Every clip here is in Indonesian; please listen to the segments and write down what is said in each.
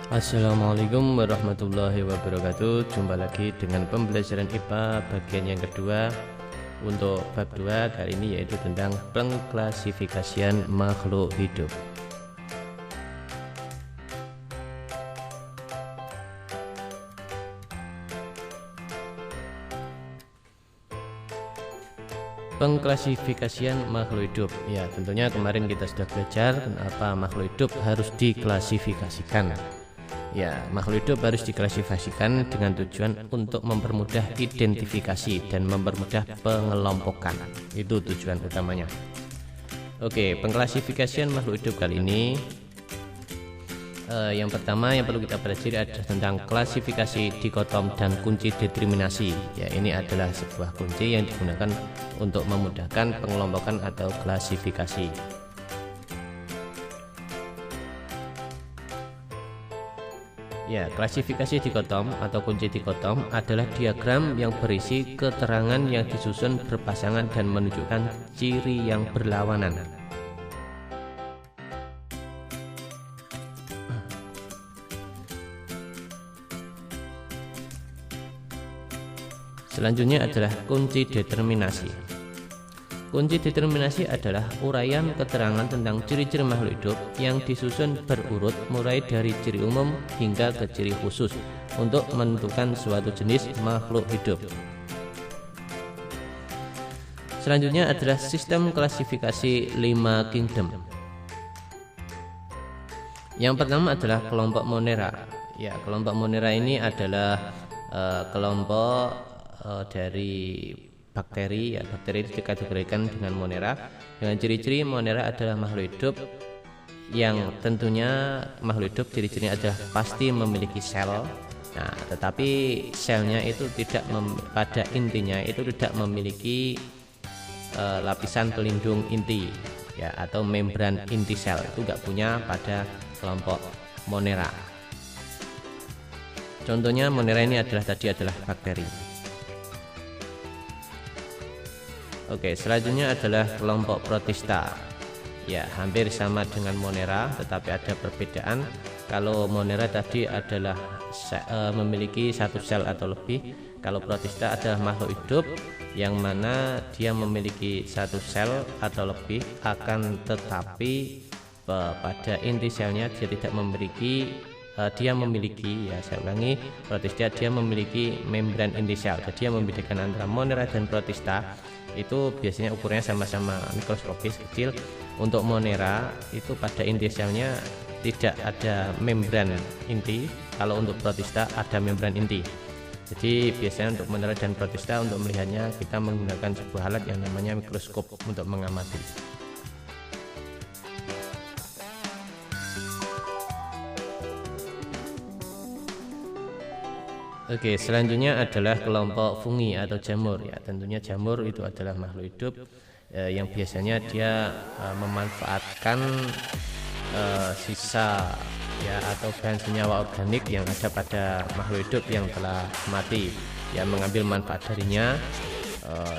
Assalamualaikum warahmatullahi wabarakatuh. Jumpa lagi dengan pembelajaran IPA bagian yang kedua untuk bab 2 kali ini, yaitu tentang pengklasifikasian makhluk hidup. Pengklasifikasian makhluk hidup, ya tentunya kemarin kita sudah belajar kenapa makhluk hidup harus diklasifikasikan. Ya, makhluk hidup harus diklasifikasikan dengan tujuan untuk mempermudah identifikasi dan mempermudah pengelompokan. Itu tujuan utamanya. Oke, pengklasifikasian makhluk hidup kali ini, yang pertama yang perlu kita pelajari adalah tentang klasifikasi dikotom dan kunci determinasi. Ya, ini adalah sebuah kunci yang digunakan untuk memudahkan pengelompokan atau klasifikasi. Ya, klasifikasi dikotom atau kunci dikotom adalah diagram yang berisi keterangan yang disusun berpasangan dan menunjukkan ciri yang berlawanan. Selanjutnya adalah kunci determinasi. Kunci determinasi adalah uraian keterangan tentang ciri-ciri makhluk hidup yang disusun berurut mulai dari ciri umum hingga ke ciri khusus untuk menentukan suatu jenis makhluk hidup. Selanjutnya adalah sistem klasifikasi 5 kingdom. Yang pertama adalah kelompok Monera. Ya, kelompok Monera ini adalah kelompok dari bakteri. Ya, bakteri dikategorikan dengan Monera. Dengan ciri-ciri Monera adalah makhluk hidup yang tentunya makhluk hidup ciri-cirinya adalah pasti memiliki sel. Nah, tetapi selnya itu tidak pada intinya itu tidak memiliki lapisan pelindung inti, ya, atau membran inti sel. Itu enggak punya pada kelompok Monera. Contohnya Monera ini adalah bakteri. Oke, selanjutnya adalah kelompok Protista. Ya, hampir sama dengan Monera, tetapi ada perbedaan. Kalau Monera tadi adalah memiliki satu sel atau lebih. Kalau Protista adalah makhluk hidup yang mana dia memiliki satu sel atau lebih, akan tetapi pada inti selnya dia tidak memiliki. Protista dia memiliki membran inti sel. Jadi yang membedakan antara Monera dan Protista itu biasanya ukurannya sama-sama mikroskopis kecil. Untuk Monera itu pada inti selnya tidak ada membran inti. Kalau untuk Protista ada membran inti. Jadi biasanya untuk Monera dan Protista untuk melihatnya kita menggunakan sebuah alat yang namanya mikroskop untuk mengamati. Oke, selanjutnya adalah kelompok fungi atau jamur. Ya, tentunya jamur itu adalah makhluk hidup yang biasanya dia memanfaatkan sisa, ya, atau bahan senyawa organik yang ada pada makhluk hidup yang telah mati, ya, mengambil manfaat darinya,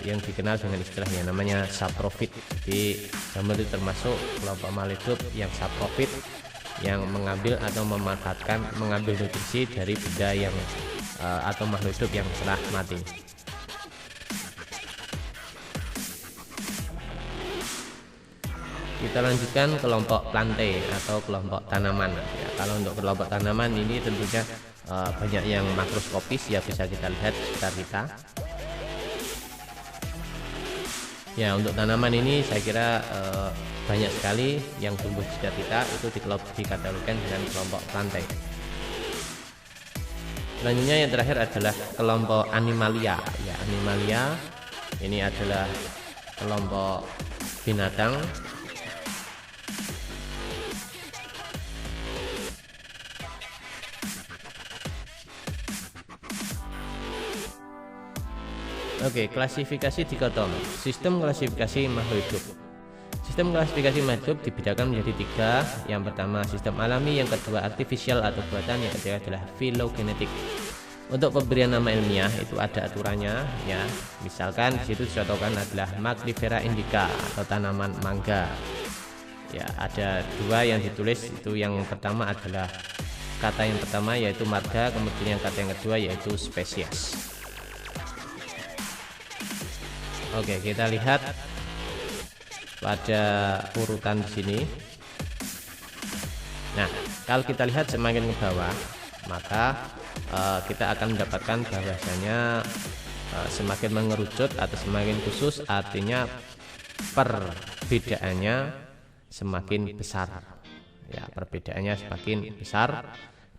yang dikenal dengan istilah yang namanya saprofit. Jadi jamur itu termasuk kelompok makhluk hidup yang saprofit, yang mengambil atau memanfaatkan, mengambil nutrisi dari benda yang atau makhluk hidup yang telah mati. Kita lanjutkan kelompok plante atau kelompok tanaman. Ya, kalau untuk kelompok tanaman ini tentunya banyak yang makroskopis, ya, bisa kita lihat sekitar kita. Ya, untuk tanaman ini saya kira banyak sekali yang tumbuh di sekitar kita, itu dikategorikan dengan kelompok plante. Selanjutnya yang terakhir adalah kelompok animalia. Ya, animalia ini adalah kelompok binatang. Oke, klasifikasi dikotom. Sistem klasifikasi makhluk hidup. Sistem klasifikasi makhluk hidup dibedakan menjadi 3. Yang pertama sistem alami, yang kedua artifisial atau buatan, yang ketiga adalah filogenetik. Untuk pemberian nama ilmiah itu ada aturannya, ya. Misalkan di situ dicontohkan adalah Mangifera indica atau tanaman mangga. Ya, ada 2 yang ditulis, itu yang pertama adalah kata yang pertama yaitu marga, kemudian yang kata yang kedua yaitu spesies. Oke, kita lihat pada urutan di sini. Nah, kalau kita lihat semakin ke bawah, maka kita akan mendapatkan bahwasanya semakin mengerucut atau semakin khusus, artinya perbedaannya semakin besar. Ya, perbedaannya semakin besar.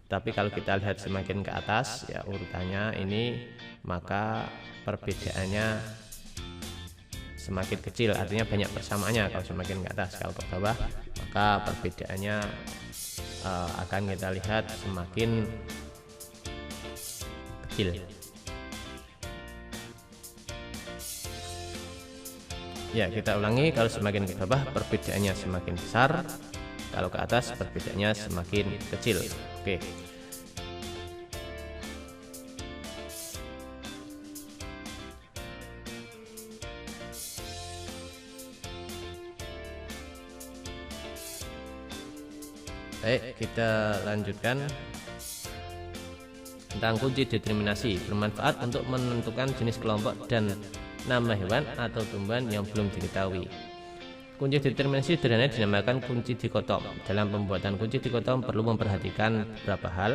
Tapi kalau kita lihat semakin ke atas, ya urutannya ini, maka perbedaannya semakin kecil, artinya banyak persamaannya kalau semakin ke atas. Kalau ke bawah, maka perbedaannya akan kita lihat semakin kecil. Ya, kita ulangi, kalau semakin ke bawah perbedaannya semakin besar, kalau ke atas perbedaannya semakin kecil. Oke. Baik, kita lanjutkan tentang kunci determinasi. Bermanfaat untuk menentukan jenis kelompok dan nama hewan atau tumbuhan yang belum diketahui. Kunci determinasi sederhana dinamakan kunci dikotom. Dalam pembuatan kunci dikotom perlu memperhatikan beberapa hal.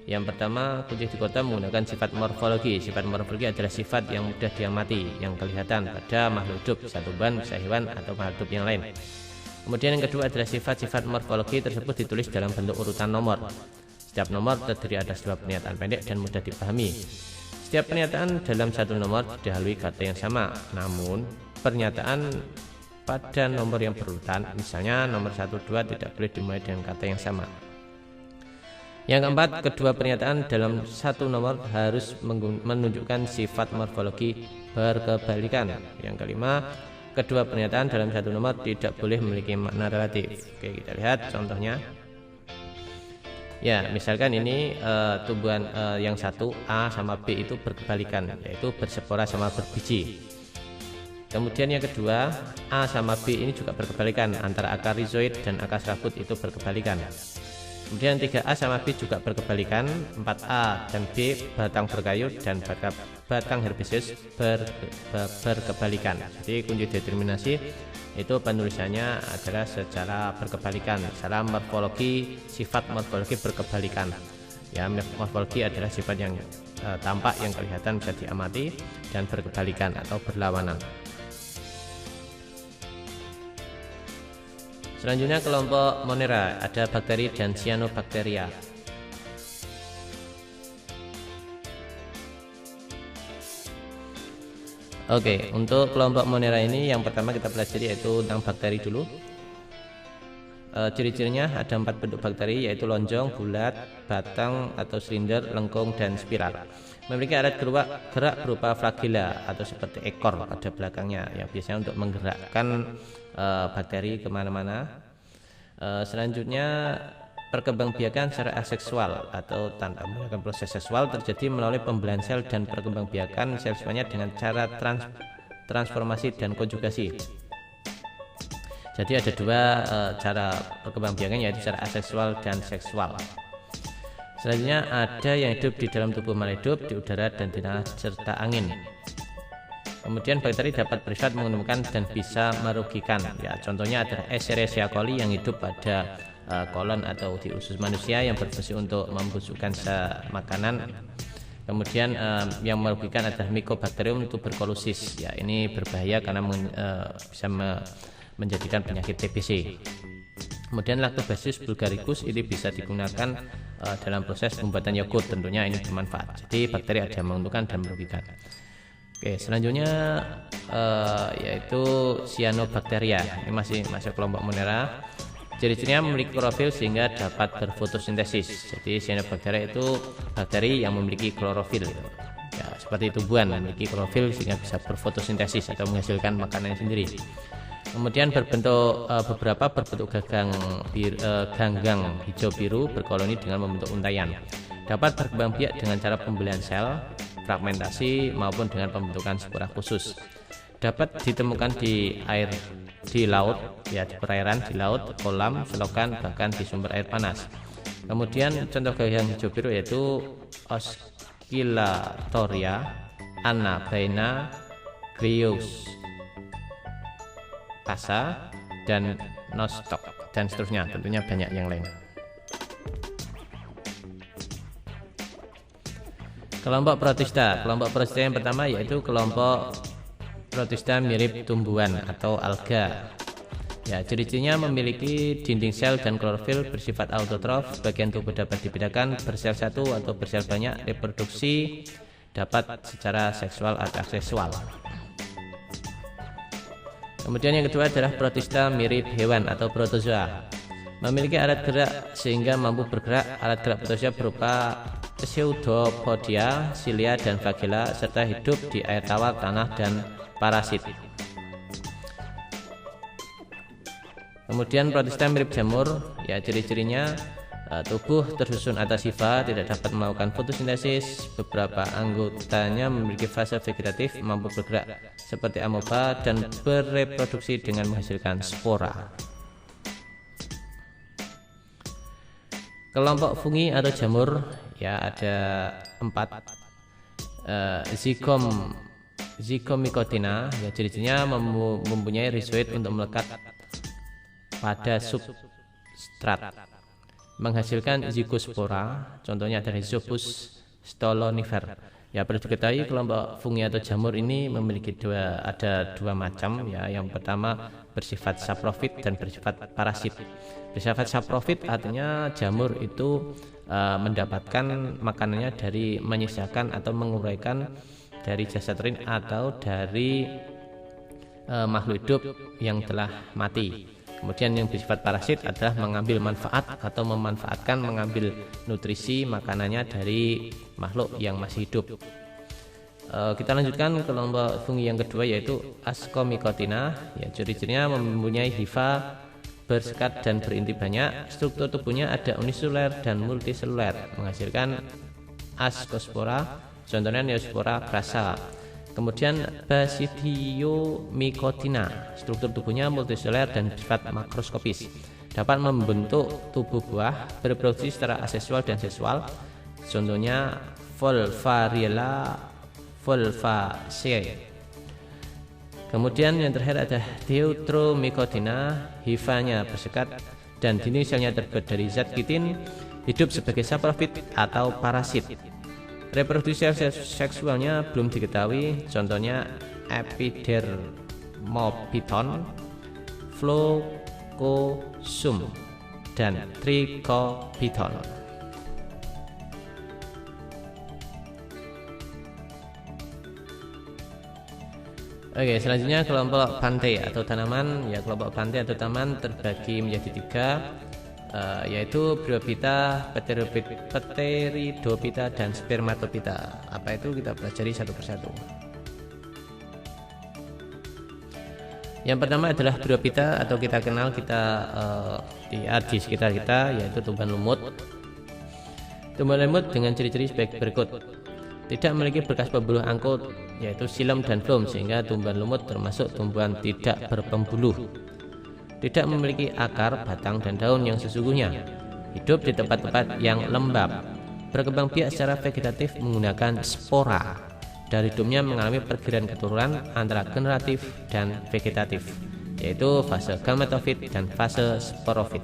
Yang pertama, kunci dikotom menggunakan sifat morfologi. Sifat morfologi adalah sifat yang mudah diamati, yang kelihatan pada makhluk hidup, bisa tumbuhan, bisa hewan, atau makhluk hidup yang lain. Kemudian yang kedua adalah sifat-sifat morfologi tersebut ditulis dalam bentuk urutan nomor. Setiap nomor terdiri atas 2 pernyataan pendek dan mudah dipahami. Setiap pernyataan dalam satu nomor didahului kata yang sama, namun pernyataan pada nomor yang berurutan, misalnya nomor 1, 2, tidak boleh dimulai dengan kata yang sama. Yang keempat, kedua pernyataan dalam satu nomor harus menunjukkan sifat morfologi berkebalikan. Yang kelima, kedua pernyataan dalam satu nomor tidak boleh memiliki makna relatif. Oke, kita lihat contohnya. Ya, misalkan ini tumbuhan yang satu A sama B itu berkebalikan, yaitu berspora sama berbiji. Kemudian yang kedua, A sama B ini juga berkebalikan, antara akar rhizoid dan akar serabut itu berkebalikan. Kemudian 3A sama B juga berkebalikan, 4A dan B batang berkayu dan batang herbaceous berkebalikan. Jadi kunci determinasi itu penulisannya adalah secara berkebalikan, secara morfologi, sifat morfologi berkebalikan. Ya, morfologi adalah sifat yang tampak, yang kelihatan, bisa diamati, dan berkebalikan atau berlawanan. Selanjutnya kelompok Monera, ada bakteri dan cyanobacteria. Oke, untuk kelompok Monera ini yang pertama kita pelajari yaitu tentang bakteri dulu. Ciri-cirinya ada 4 bentuk bakteri, yaitu lonjong, bulat, batang atau silinder, lengkung, dan spiral. Memiliki alat gerak berupa flagella atau seperti ekor pada belakangnya, yang biasanya untuk menggerakkan bakteri kemana-mana. Selanjutnya, perkembangbiakan secara aseksual atau tanpa menggunakan proses seksual terjadi melalui pembelahan sel dan perkembangbiakan sel semuanya dengan cara transformasi dan konjugasi. Jadi ada 2 cara perkembangbiakan, yaitu secara aseksual dan seksual. Selanjutnya ada yang hidup di dalam tubuh makhluk hidup, di udara dan di tanah serta angin. Kemudian bakteri dapat bersifat menguntungkan dan bisa merugikan. Ya, contohnya adalah Escherichia coli yang hidup pada kolon atau di usus manusia yang berfungsi untuk membusukkan makanan. Kemudian yang merugikan adalah Mycobacterium tuberculosis. Ya, ini berbahaya karena bisa menjadikan penyakit TBC. Kemudian Lactobacillus bulgaricus ini bisa digunakan dalam proses pembuatan yogurt, tentunya ini bermanfaat. Jadi bakteri ada yang menguntungkan dan merugikan. Oke, selanjutnya yaitu cyanobacteria. Ini masih kelompok Monera. Ciri-cirinya memiliki klorofil sehingga dapat berfotosintesis. Jadi cyanobacteria itu bakteri yang memiliki klorofil. Ya, seperti tumbuhan memiliki klorofil sehingga bisa berfotosintesis atau menghasilkan makanannya sendiri. Kemudian beberapa berbentuk ganggang hijau biru berkoloni dengan membentuk untayan. Dapat berkembang biak dengan cara pembelahan sel, fragmentasi maupun dengan pembentukan spora khusus. Dapat ditemukan di air, di laut, ya di perairan, di laut, kolam, selokan, bahkan di sumber air panas. Kemudian contoh gaya yang hijau biru yaitu Oscillatoria, Anabaena, Grius, Tasa, dan Nostoc, dan seterusnya. Tentunya banyak yang lain. Kelompok protista. Kelompok protista yang pertama yaitu kelompok protista mirip tumbuhan atau alga. Ya, ciri-cirinya memiliki dinding sel dan klorofil bersifat autotrof. Bagian tubuh dapat dibedakan bersel satu atau bersel banyak. Reproduksi dapat secara seksual atau aseksual. Kemudian yang kedua adalah protista mirip hewan atau protozoa. Memiliki alat gerak sehingga mampu bergerak. Alat gerak protozoa berupa pseudopodia, silia, dan flagella, serta hidup di air tawar, tanah, dan parasit. Kemudian protista mirip jamur, ya ciri-cirinya tubuh tersusun atas hifa, tidak dapat melakukan fotosintesis. Beberapa anggotanya memiliki fase vegetatif, mampu bergerak seperti amoeba, dan bereproduksi dengan menghasilkan spora. Kelompok fungi atau jamur, ya ada 4. Zygomycotina, ya ciri-cirinya mempunyai rizoid untuk melekat pada substrat, menghasilkan zygospora. Contohnya adalah Rhizopus stolonifer. Ya, perlu diketahui kelompok fungi atau jamur ini memiliki ada dua macam, ya. Yang pertama bersifat saprofit dan bersifat parasit. Bersifat saprofit artinya jamur itu mendapatkan makanannya dari menyisakan atau menguraikan dari jasad lain atau dari makhluk hidup yang telah mati. Kemudian yang bersifat parasit adalah mengambil manfaat atau memanfaatkan, mengambil nutrisi makanannya dari makhluk yang masih hidup. Kita lanjutkan kelompok fungi yang kedua yaitu Ascomycotina. Ya, ciri-cirinya mempunyai hifa bersekat dan berinti banyak. Struktur tubuhnya ada uniseluler dan multiseluler, menghasilkan ascospora. Contohnya Neospora crassa. Kemudian Basidiomycotina, struktur tubuhnya multiseluler dan bersifat makroskopis, dapat membentuk tubuh buah, bereproduksi secara aseksual dan seksual. Contohnya Volvariella volvaceae. Kemudian yang terakhir ada Deuteromycotina, hifanya bersekat dan dinding selnya terbuat dari zat kitin, hidup sebagai saprofit atau parasit. Reproduksi seksualnya belum diketahui. Contohnya Epidermophyton, Phlocossum, dan Trichophyton. Oke, selanjutnya kelompok Panthe atau tanaman. Ya, kelompok Panthe atau tanaman terbagi menjadi 3, yaitu Bryophyta, Pteridophyta, dan Spermatophyta. Apa itu? Kita pelajari satu persatu. Yang pertama adalah Bryophyta atau kita kenal lihat di sekitar kita, yaitu tumbuhan lumut. Tumbuhan lumut dengan ciri-ciri sebagai berikut. Tidak memiliki berkas pembuluh angkut, yaitu xilem dan phloem, sehingga tumbuhan lumut termasuk tumbuhan tidak berpembuluh. Tidak memiliki akar, batang, dan daun yang sesungguhnya. Hidup di tempat-tempat yang lembab. Berkembang biak secara vegetatif menggunakan spora. Dari hidupnya mengalami pergerakan keturunan antara generatif dan vegetatif, yaitu fase gametofit dan fase sporofit.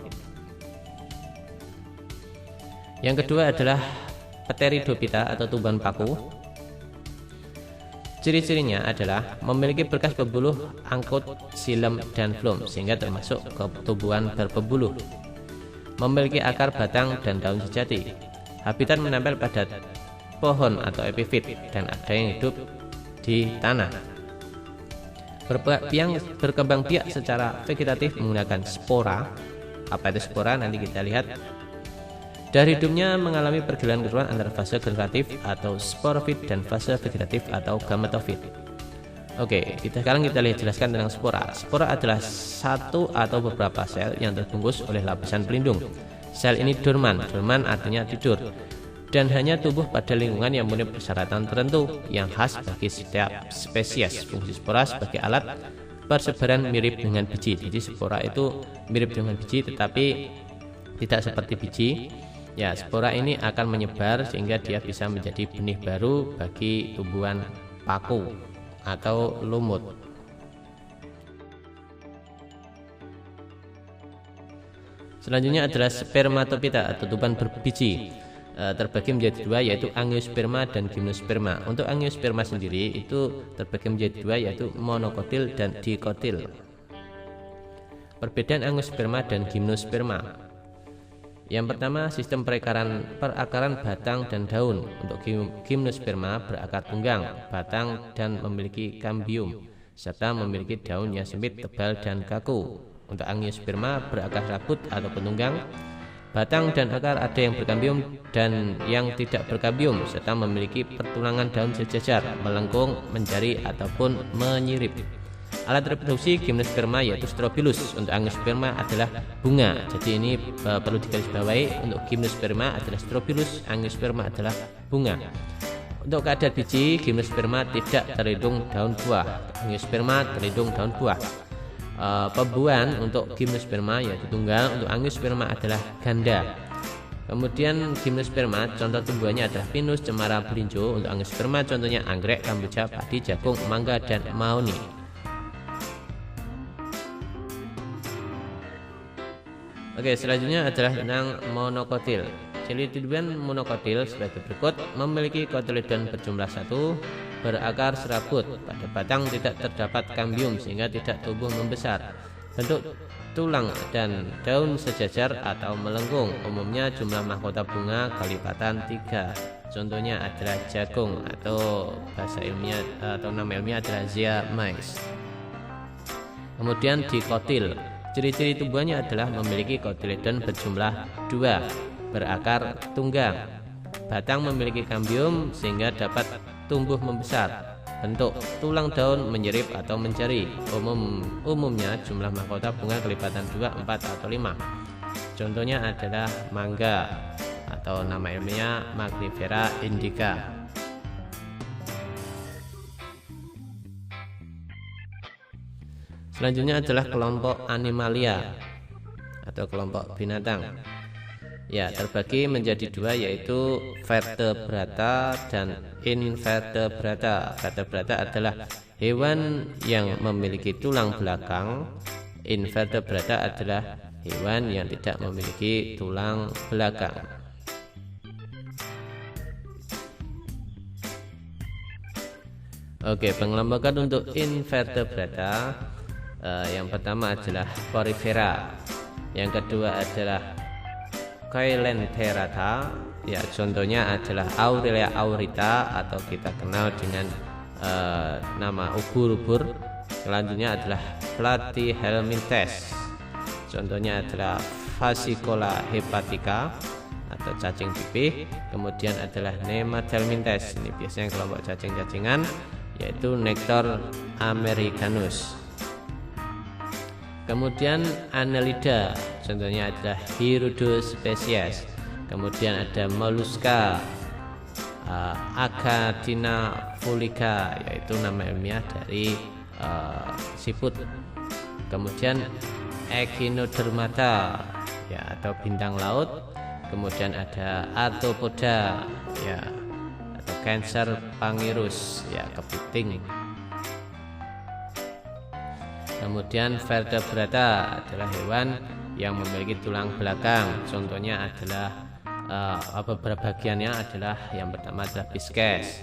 Yang kedua adalah Pteridophyta atau tumbuhan paku. Ciri-cirinya adalah memiliki berkas pembuluh angkut, xilem, dan phloem, sehingga termasuk ke tumbuhan berpembuluh. Memiliki akar, batang, dan daun sejati. Habitat menempel pada pohon atau epifit, dan ada yang hidup di tanah. Berkembang biak secara vegetatif menggunakan spora. Apa itu spora? Nanti kita lihat. Dari hidupnya mengalami pergerakan keturunan antara fase generatif atau sporofit dan fase vegetatif atau gametofit. Oke, sekarang kita lihat jelaskan tentang spora. Spora adalah satu atau beberapa sel yang terbungkus oleh lapisan pelindung. Sel ini dorman artinya tidur, dan hanya tumbuh pada lingkungan yang memenuhi persyaratan tertentu yang khas bagi setiap spesies. Fungsi spora sebagai alat persebaran mirip dengan biji. Jadi spora itu mirip dengan biji tetapi tidak seperti biji. Ya, spora ini akan menyebar sehingga dia bisa menjadi benih baru bagi tumbuhan paku atau lumut. Selanjutnya adalah spermatopita atau tuban berbiji. Terbagi menjadi dua, yaitu angiosperma dan gimnosperma. Untuk angiosperma sendiri itu terbagi menjadi dua, yaitu monokotil dan dikotil. Perbedaan angiosperma dan gimnosperma. Yang pertama, sistem perakaran batang dan daun. Untuk gimnosperma berakar tunggang, batang dan memiliki kambium, serta memiliki daun yang sempit, tebal, dan kaku. Untuk angiosperma berakar rabut atau tunggang, batang dan akar ada yang berkambium dan yang tidak berkambium, serta memiliki pertulangan daun sejajar, melengkung, menjari, ataupun menyirip. Alat reproduksi gimnosperma yaitu strobilus. Untuk angiosperma adalah bunga. Jadi ini perlu digarisbawahi, untuk gimnosperma adalah strobilus, angiosperma adalah bunga. Untuk keadaan biji, gimnosperma tidak terlindung daun buah, angiosperma terlindung daun buah. Pembuahan untuk gimnosperma yaitu tunggal, untuk angiosperma adalah ganda. Kemudian gimnosperma contoh tumbuhannya adalah pinus, cemara, belinjo. Untuk angiosperma contohnya anggrek, kamboja, padi, jagung, mangga, dan mahoni. Oke, selanjutnya adalah tentang monokotil. Ciri tumbuhan monokotil sebagai berikut: memiliki kotiledon berjumlah 1, berakar serabut, pada batang tidak terdapat kambium sehingga tidak tumbuh membesar, bentuk tulang dan daun sejajar atau melengkung, umumnya jumlah mahkota bunga kelipatan 3. Contohnya adalah jagung, atau bahasa ilmiah atau nama ilmiah adalah Zea mays. Kemudian dikotil. Ciri-ciri tumbuhannya adalah memiliki kotiledon berjumlah 2, berakar tunggang, batang memiliki kambium sehingga dapat tumbuh membesar, bentuk tulang daun menyirip atau menjari, umumnya jumlah mahkota bunga kelipatan 2, 4, atau 5. Contohnya adalah mangga, atau nama ilmiah Mangifera indica. Selanjutnya adalah kelompok animalia atau kelompok binatang. Ya, terbagi menjadi dua, yaitu vertebrata dan invertebrata. Vertebrata adalah hewan yang memiliki tulang belakang. Invertebrata adalah hewan yang tidak memiliki tulang belakang. Oke, pengelompokan untuk invertebrata. Yang pertama adalah porifera, yang kedua adalah Coelenterata. Ya, contohnya adalah Aurelia aurita atau kita kenal dengan nama ubur-ubur. Selanjutnya adalah Platyhelminthes. Contohnya adalah Fascicola hepatica atau cacing pipih. Kemudian adalah Nemathelminthes. Ini biasanya kelompok cacing-cacingan, yaitu Nector americanus. Kemudian Annelida, contohnya adalah Hirudus spesies. Kemudian ada Mollusca, Agathina fulica, yaitu nama ilmiah dari siput. Kemudian Echinodermata, ya, atau bintang laut. Kemudian ada Arthropoda, ya, atau Cancer pangirus, ya, kepiting. Kemudian vertebrata adalah hewan yang memiliki tulang belakang. Contohnya adalah beberapa bagiannya adalah, yang pertama adalah Pisces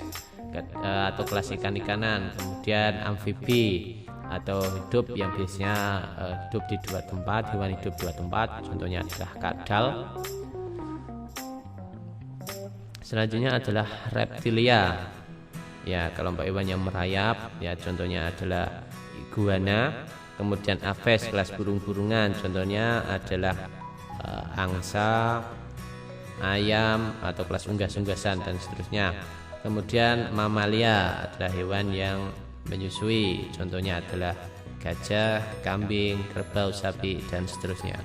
atau kelas ikan-ikanan. Kemudian amfibi atau hidup yang biasanya hidup di 2 tempat, hewan hidup 2 tempat. Contohnya adalah kadal. Selanjutnya adalah reptilia, ya, kelompok hewan yang merayap, ya, contohnya adalah iguana. Kemudian aves, kelas burung-burungan, contohnya adalah angsa, ayam, atau kelas unggas-unggasan, dan seterusnya. Kemudian mamalia adalah hewan yang menyusui, contohnya adalah gajah, kambing, kerbau, sapi, dan seterusnya.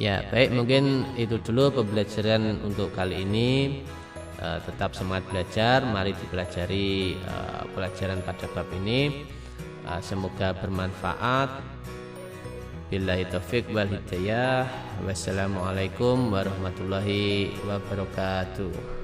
Ya, baik, mungkin itu dulu pembelajaran untuk kali ini. Tetap semangat belajar, mari dipelajari pelajaran pada bab ini. Semoga bermanfaat. Billahi taufik wal hidayah. Wassalamualaikum warahmatullahi wabarakatuh.